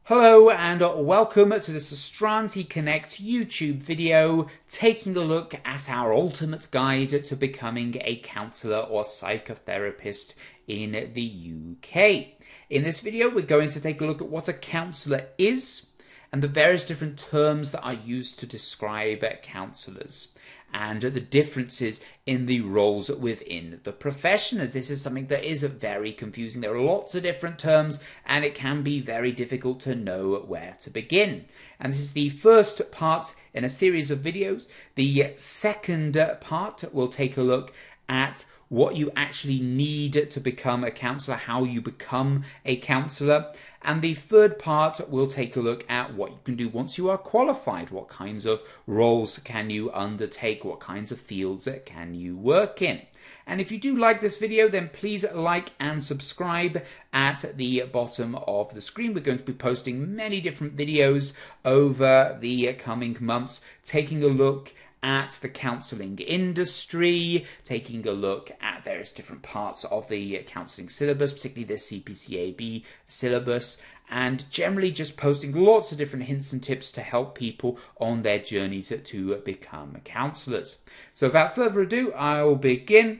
Hello and welcome to this Astranti Connect YouTube video taking a look at our ultimate guide to becoming a counsellor or psychotherapist in the UK. In this video we're going to take a look at what a counsellor is and the various different terms that are used to describe counsellors and the differences in the roles within the profession, as this is something that is very confusing. There are lots of different terms and it can be very difficult to know where to begin. And this is the first part in a series of videos. The second part will take a look at what you actually need to become a counsellor, how you become a counsellor. And the third part will take a look at what you can do once you are qualified. What kinds of roles can you undertake? What kinds of fields can you work in? And if you do like this video, then please like and subscribe at the bottom of the screen. We're going to be posting many different videos over the coming months, taking a look at the counselling industry, taking a look at various different parts of the counselling syllabus, particularly the CPCAB syllabus, and generally just posting lots of different hints and tips to help people on their journey to become counsellors. So without further ado, I'll begin.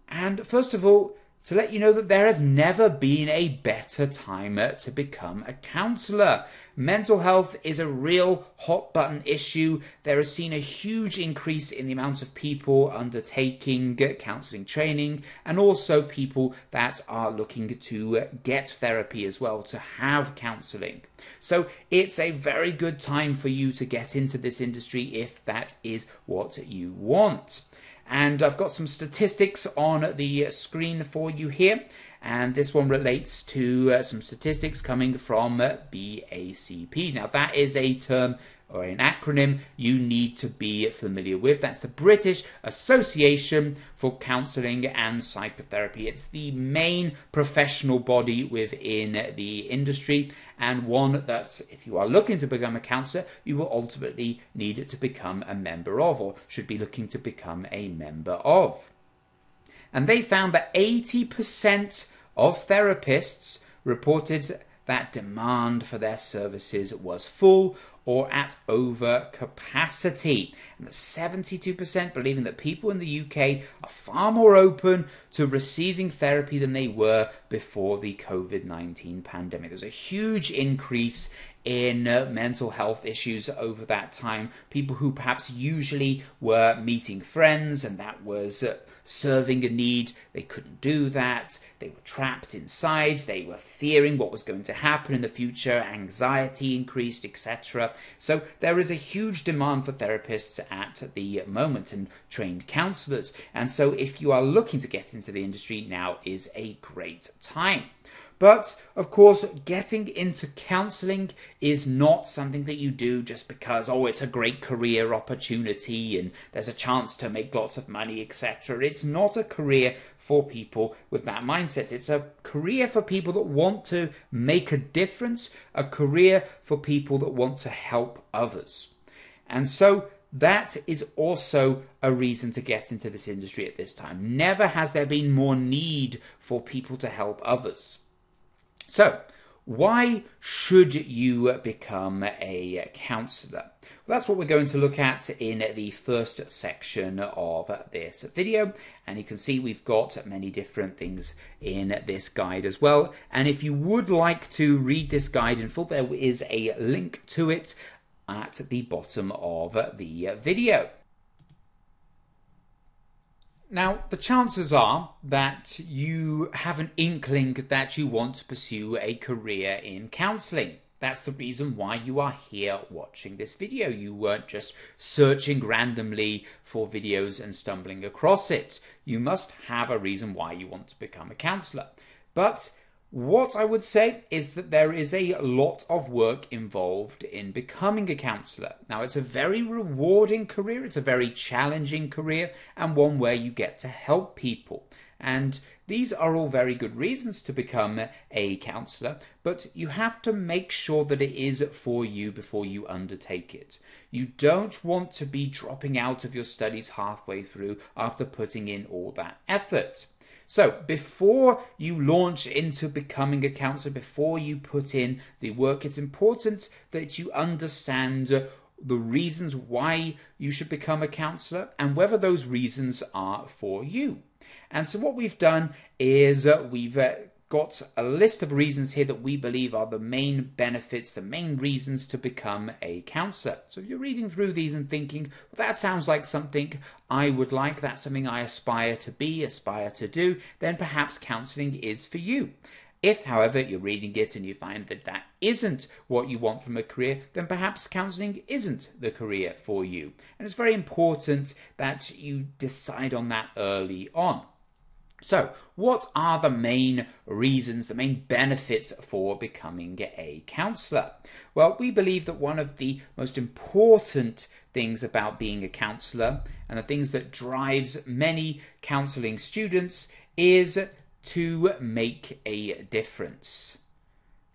And first of all, to let you know that there has never been a better time to become a counsellor. Mental health is a real hot button issue. There has seen a huge increase in the amount of people undertaking counselling training and also people that are looking to get therapy as well, to have counselling. So it's a very good time for you to get into this industry if that is what you want. And I've got some statistics on the screen for you here. And this one relates to some statistics coming from BACP. Now, that is a term or an acronym you need to be familiar with. That's the British Association for Counselling and Psychotherapy. It's the main professional body within the industry, and one that, if you are looking to become a counsellor, you will ultimately need to become a member of, or should be looking to become a member of. And they found that 80% of therapists reported that demand for their services was full or at over capacity. And 72% believing that people in the UK are far more open to receiving therapy than they were before the COVID-19 pandemic. There's a huge increase in mental health issues over that time. People who perhaps usually were meeting friends and that was serving a need, they couldn't do that. They were trapped inside. They were fearing what was going to happen in the future. Anxiety increased, etc. So there is a huge demand for therapists at the moment and trained counsellors. And so if you are looking to get into the industry, now is a great time. But, of course, getting into counselling is not something that you do just because, oh, it's a great career opportunity and there's a chance to make lots of money, etc. It's not a career for people with that mindset. It's a career for people that want to make a difference, a career for people that want to help others. And so that is also a reason to get into this industry at this time. Never has there been more need for people to help others. So, why should you become a counsellor? Well, that's what we're going to look at in the first section of this video. And you can see we've got many different things in this guide as well. And if you would like to read this guide in full, there is a link to it at the bottom of the video. Now, the chances are that you have an inkling that you want to pursue a career in counselling. That's the reason why you are here watching this video. You weren't just searching randomly for videos and stumbling across it. You must have a reason why you want to become a counsellor. But what I would say is that there is a lot of work involved in becoming a counsellor. Now, it's a very rewarding career, it's a very challenging career, and one where you get to help people. And these are all very good reasons to become a counsellor, but you have to make sure that it is for you before you undertake it. You don't want to be dropping out of your studies halfway through after putting in all that effort. So before you launch into becoming a counsellor, before you put in the work, it's important that you understand the reasons why you should become a counsellor and whether those reasons are for you. And so what we've done is we've got a list of reasons here that we believe are the main benefits, the main reasons to become a counsellor. So if you're reading through these and thinking, well, that sounds like something I would like, that's something I aspire to be, aspire to do, then perhaps counselling is for you. If, however, you're reading it and you find that that isn't what you want from a career, then perhaps counselling isn't the career for you. And it's very important that you decide on that early on. So, what are the main reasons, the main benefits for becoming a counsellor? Well, we believe that one of the most important things about being a counsellor, and the things that drives many counselling students, is to make a difference.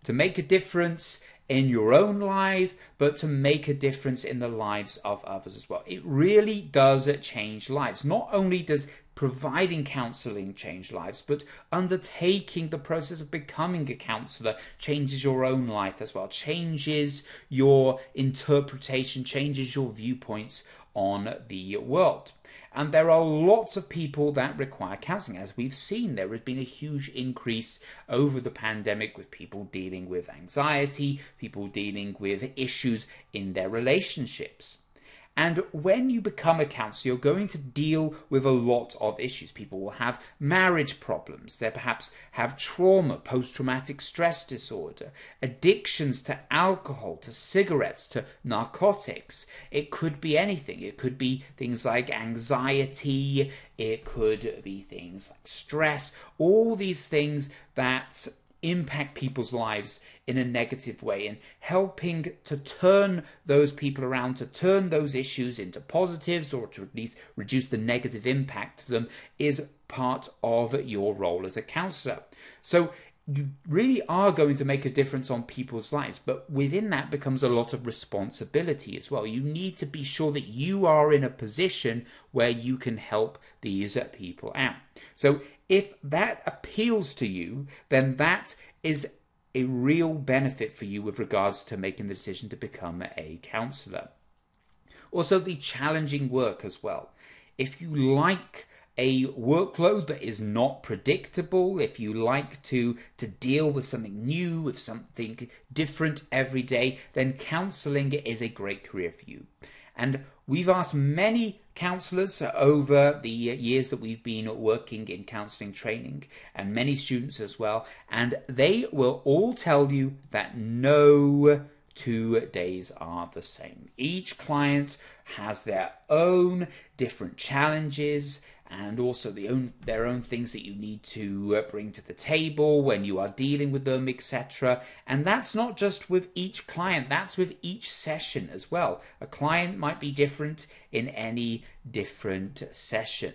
To make a difference in your own life, but to make a difference in the lives of others as well. It really does change lives. Not only does providing counselling change lives, but undertaking the process of becoming a counsellor changes your own life as well, changes your interpretation, changes your viewpoints on the world. And there are lots of people that require counselling. As we've seen, there has been a huge increase over the pandemic with people dealing with anxiety, people dealing with issues in their relationships. And when you become a counsellor, you're going to deal with a lot of issues. People will have marriage problems. They perhaps have trauma, post-traumatic stress disorder, addictions to alcohol, to cigarettes, to narcotics. It could be anything. It could be things like anxiety. It could be things like stress. All these things that impact people's lives in a negative way, and helping to turn those people around, to turn those issues into positives, or to at least reduce the negative impact of them, is part of your role as a counsellor. So you really are going to make a difference on people's lives, but within that becomes a lot of responsibility as well. You need to be sure that you are in a position where you can help these people out. So if that appeals to you, then that is a real benefit for you with regards to making the decision to become a counsellor. Also, the challenging work as well. If you like a workload that is not predictable, if you like to deal with something new, with something different every day, then counselling is a great career for you. And we've asked many counsellors over the years that we've been working in counselling training, and many students as well, and they will all tell you that no 2 days are the same. Each client has their own different challenges, and also their own things that you need to bring to the table when you are dealing with them, etc. And that's not just with each client, that's with each session as well. A client might be different in any different session.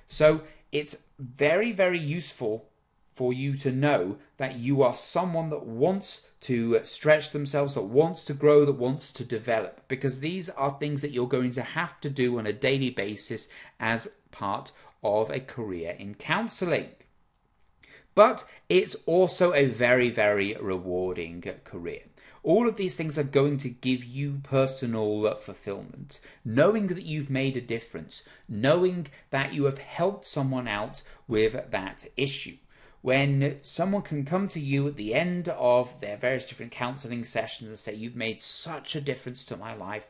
So it's very, very useful for you to know that you are someone that wants to stretch themselves, that wants to grow, that wants to develop, because these are things that you're going to have to do on a daily basis as part of a career in counselling. But it's also a very, very rewarding career. All of these things are going to give you personal fulfillment. Knowing that you've made a difference, knowing that you have helped someone out with that issue. When someone can come to you at the end of their various different counselling sessions and say, you've made such a difference to my life,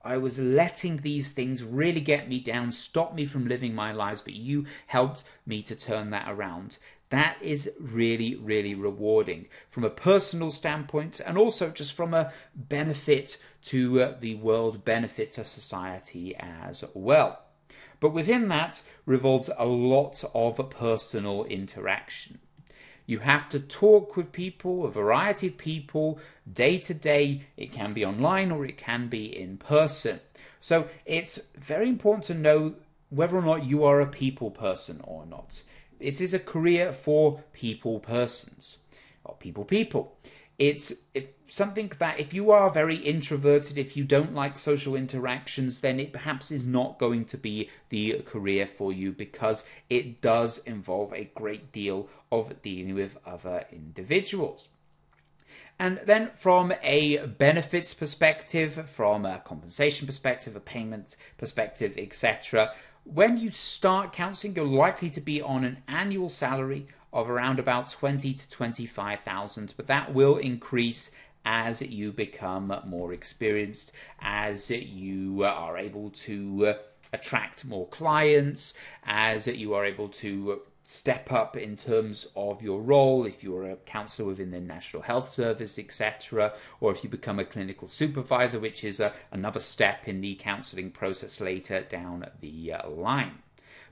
I was letting these things really get me down, stop me from living my lives, but you helped me to turn that around. That is really, really rewarding from a personal standpoint, and also just from a benefit to the world, benefit to society as well. But within that revolves a lot of personal interaction. You have to talk with people, a variety of people, day to day. It can be online or it can be in person. So it's very important to know whether or not you are a people person or not. This is a career for people persons, or people. it's something that if you are very introverted, if you don't like social interactions, then it perhaps is not going to be the career for you, because it does involve a great deal of dealing with other individuals. And then from a benefits perspective, from a compensation perspective, a payment perspective, etc., when you start counselling, you're likely to be on an annual salary of around about 20 to 25,000, but that will increase as you become more experienced, as you are able to attract more clients, as you are able to step up in terms of your role, if you're a counsellor within the National Health Service, etc., or if you become a clinical supervisor, which is another step in the counselling process later down the line.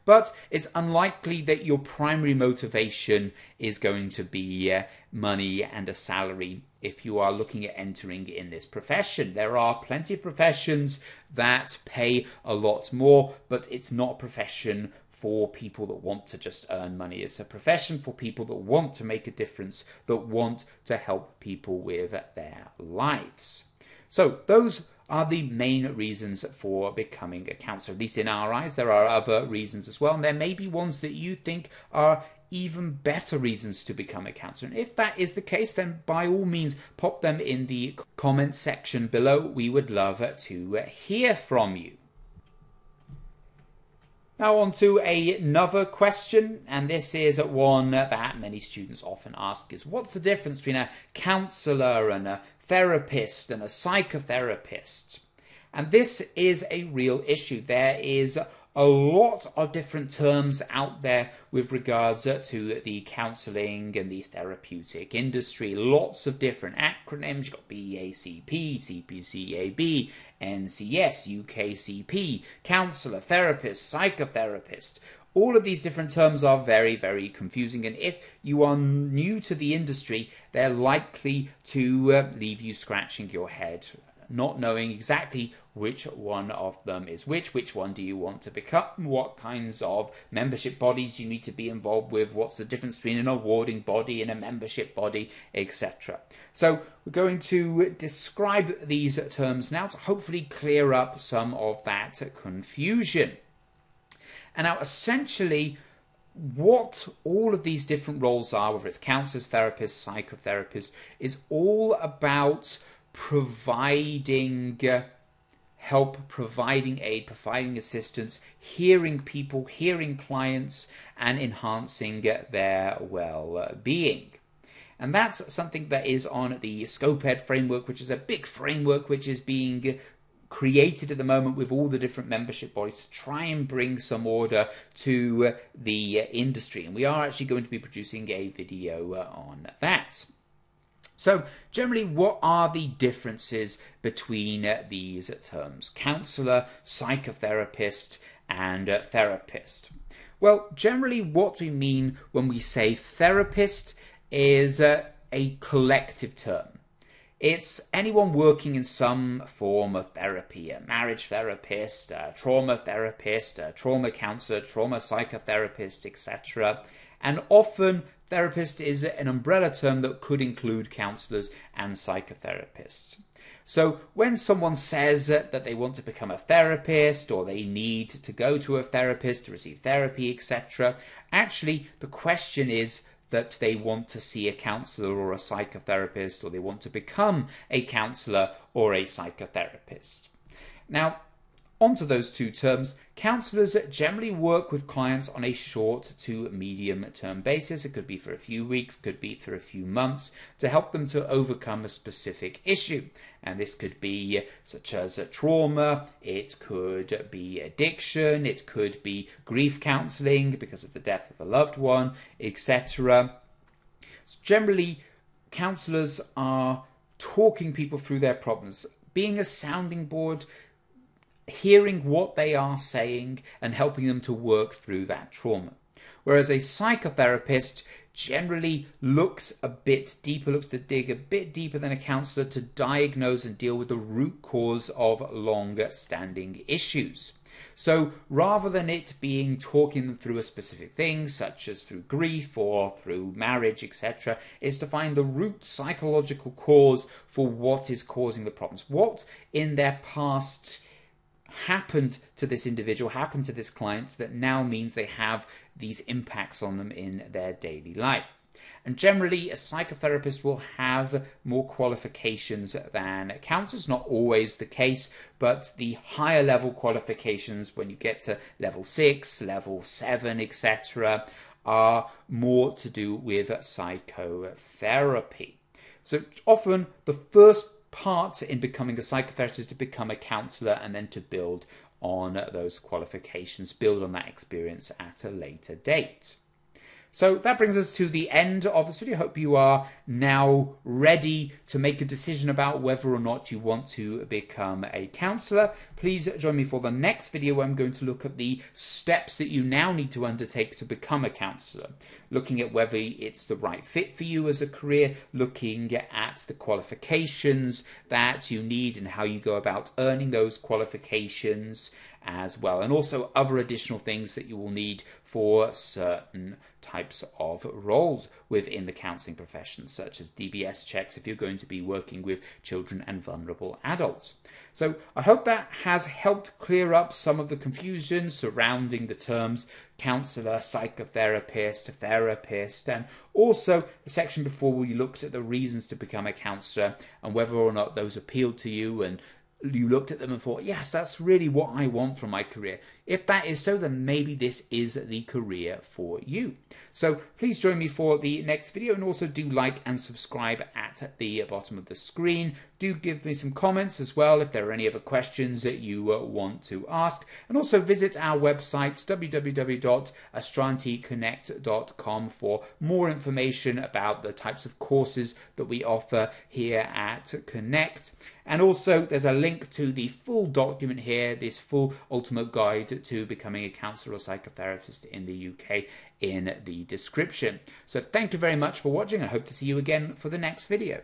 But it's unlikely that your primary motivation is going to be money and a salary if you are looking at entering in this profession. There are plenty of professions that pay a lot more, but it's not a profession for people that want to just earn money. It's a profession for people that want to make a difference, that want to help people with their lives. So those are the main reasons for becoming a counsellor. At least in our eyes, there are other reasons as well, and there may be ones that you think are even better reasons to become a counsellor. And if that is the case, then by all means pop them in the comment section below. We would love to hear from you. Now on to another question, and this is one that many students often ask, is what's the difference between a counsellor and a therapist and a psychotherapist? And this is a real issue. There is a lot of different terms out there with regards to the counselling and the therapeutic industry. Lots of different acronyms. You've got BACP, CPCAB, NCS, UKCP, counsellor, therapist, psychotherapist. All of these different terms are very, very confusing, and if you are new to the industry, they're likely to leave you scratching your head, not knowing exactly which one of them is which one do you want to become, what kinds of membership bodies you need to be involved with, what's the difference between an awarding body and a membership body, etc. So we're going to describe these terms now to hopefully clear up some of that confusion. And now essentially what all of these different roles are, whether it's counsellors, therapists, psychotherapists, is all about providing help, providing aid, providing assistance, hearing people, hearing clients, and enhancing their well-being. And that's something that is on the ScopeEd framework, which is a big framework which is being created at the moment with all the different membership bodies to try and bring some order to the industry. And we are actually going to be producing a video on that. So generally, what are the differences between these terms? Counsellor, psychotherapist, and therapist. Well, generally what we mean when we say therapist is a collective term. It's anyone working in some form of therapy, a marriage therapist, a trauma therapist, a trauma counsellor, trauma psychotherapist, etc. And often therapist is an umbrella term that could include counsellors and psychotherapists. So when someone says that they want to become a therapist or they need to go to a therapist to receive therapy, etc., actually the question is that they want to see a counsellor or a psychotherapist, or they want to become a counsellor or a psychotherapist. Now, onto those two terms, counsellors generally work with clients on a short to medium term basis. It could be for a few weeks, could be for a few months, to help them to overcome a specific issue. And this could be such as a trauma, it could be addiction, it could be grief counselling because of the death of a loved one, etc. So generally, counsellors are talking people through their problems, being a sounding board, hearing what they are saying and helping them to work through that trauma. Whereas a psychotherapist generally looks a bit deeper, looks to dig a bit deeper than a counsellor to diagnose and deal with the root cause of long-standing issues. So rather than it being talking them through a specific thing, such as through grief or through marriage, etc., is to find the root psychological cause for what is causing the problems. What in their past happened to this individual, happened to this client, that now means they have these impacts on them in their daily life. And generally, a psychotherapist will have more qualifications than counsellors. Not always the case, but the higher level qualifications, when you get to level 6, level 7, etc., are more to do with psychotherapy. So often the first part in becoming a psychotherapist is to become a counsellor and then to build on those qualifications, build on that experience at a later date. So that brings us to the end of this video. I hope you are now ready to make a decision about whether or not you want to become a counsellor. Please join me for the next video where I'm going to look at the steps that you now need to undertake to become a counsellor. Looking at whether it's the right fit for you as a career, looking at the qualifications that you need and how you go about earning those qualifications as well, and also other additional things that you will need for certain types of roles within the counselling profession, such as DBS checks if you're going to be working with children and vulnerable adults. So I hope that has helped clear up some of the confusion surrounding the terms counsellor, psychotherapist, therapist, and also the section before we looked at the reasons to become a counsellor and whether or not those appealed to you and you looked at them and thought, yes, that's really what I want from my career. If that is so, then maybe this is the career for you. So please join me for the next video, and also do like and subscribe at the bottom of the screen. Do give me some comments as well if there are any other questions that you want to ask. And also visit our website, www.astranticonnect.com, for more information about the types of courses that we offer here at Connect. And also there's a link to the full document here, this full ultimate guide to becoming a counsellor or psychotherapist in the UK, in the description. So thank you very much for watching. I hope to see you again for the next video.